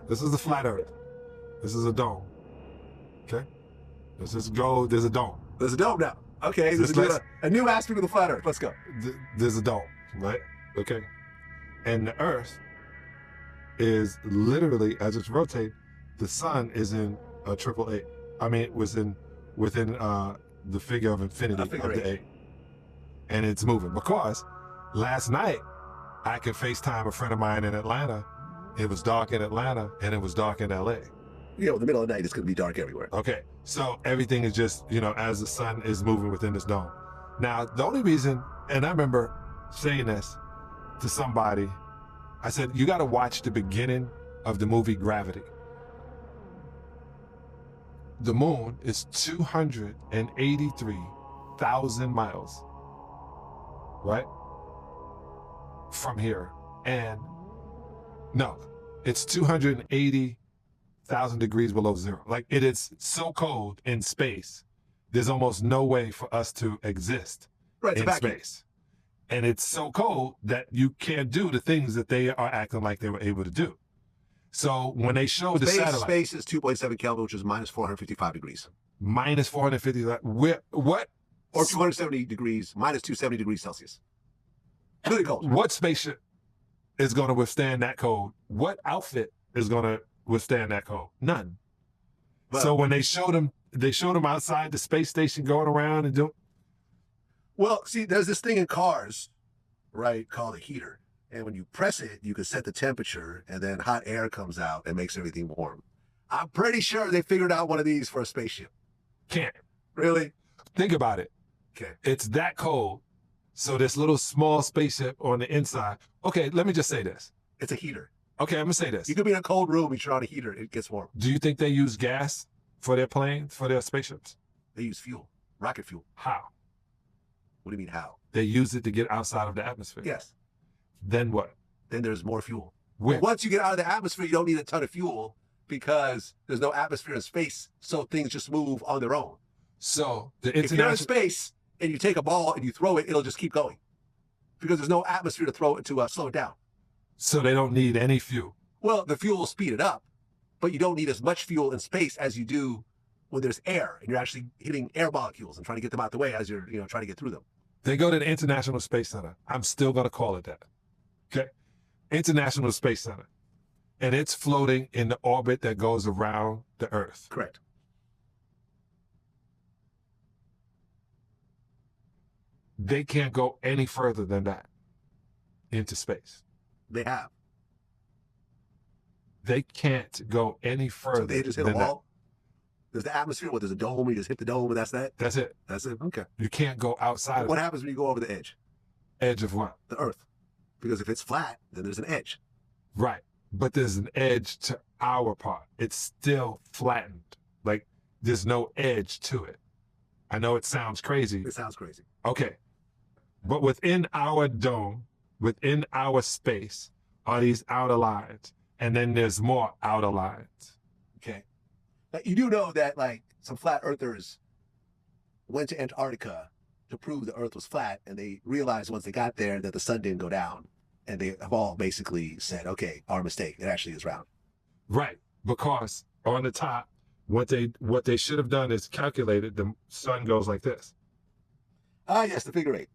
This is the flat Earth. This is a dome. Okay? Let's just go. There's a dome. There's a dome now. Okay, there's a new aspect of the flat Earth. Let's go. There's a dome, right? Okay. And the Earth is literally, as it's rotating, the sun is in a triple A. I mean, it was within the figure of infinity of the A. And it's moving because last night I could FaceTime a friend of mine in Atlanta. It was dark in Atlanta and it was dark in LA. You know, in the middle of the night, it's going to be dark everywhere. Okay, so everything is just, as the sun is moving within this dome. Now, the only reason, and I remember saying this to somebody, I said, you got to watch the beginning of the movie Gravity. The moon is 283,000 miles, right? From here. And no, it's 280,000 degrees below zero. Like, it is so cold in space. There's almost no way for us to exist in space. And it's so cold that you can't do the things that they are acting like they were able to do. So when they showed the satellite. Space is 2.7 Kelvin, which is minus 455 degrees. Minus 450, what? Or 270 degrees, minus 270 degrees Celsius. Really cold. What spaceship is going to withstand that cold? What outfit is going to withstand that cold? None. Well, so when they showed them outside the space station going around and doing. Well, see, there's this thing in cars, right, called a heater. And when you press it, you can set the temperature and then hot air comes out and makes everything warm. I'm pretty sure they figured out one of these for a spaceship. Can't. Really? Think about it. Okay. It's that cold. So this little small spaceship on the inside. Okay, let me just say this. It's a heater. Okay, I'm going to say this. You could be in a cold room, you turn on a heater, it gets warm. Do you think they use gas for their planes, for their spaceships? They use fuel, rocket fuel. How? What do you mean how? They use it to get outside of the atmosphere. Yes. Then what? Then there's more fuel. Where? Once you get out of the atmosphere, you don't need a ton of fuel because there's no atmosphere in space, so things just move on their own. So the if you're in space and you take a ball and you throw it, it'll just keep going because there's no atmosphere to throw it to slow it down. So they don't need any fuel. Well, the fuel will speed it up, but you don't need as much fuel in space as you do when there's air and you're actually hitting air molecules and trying to get them out the way as you're trying to get through them. They go to the International Space Center. I'm still going to call it that. Okay? International Space Center. And it's floating in the orbit that goes around the Earth. Correct. They can't go any further than that into space. They have. They can't go any further. So they just hit a wall? There's the atmosphere, there's a dome, you just hit the dome and that's that? That's it. That's it? Okay. You can't go outside. What happens when you go over the edge? Edge of what? The Earth. Because if it's flat, then there's an edge. Right. But there's an edge to our part. It's still flattened. Like, there's no edge to it. I know it sounds crazy. It sounds crazy. Okay. But within our dome, within our space, are these outer lines. And then there's more outer lines. Okay. Now, you do know that, like, some flat earthers went to Antarctica to prove the Earth was flat, and they realized once they got there that the sun didn't go down. And they have all basically said, okay, our mistake. It actually is round. Right. Because on the top, what they should have done is calculated the sun goes like this. Ah, yes, the figure eight.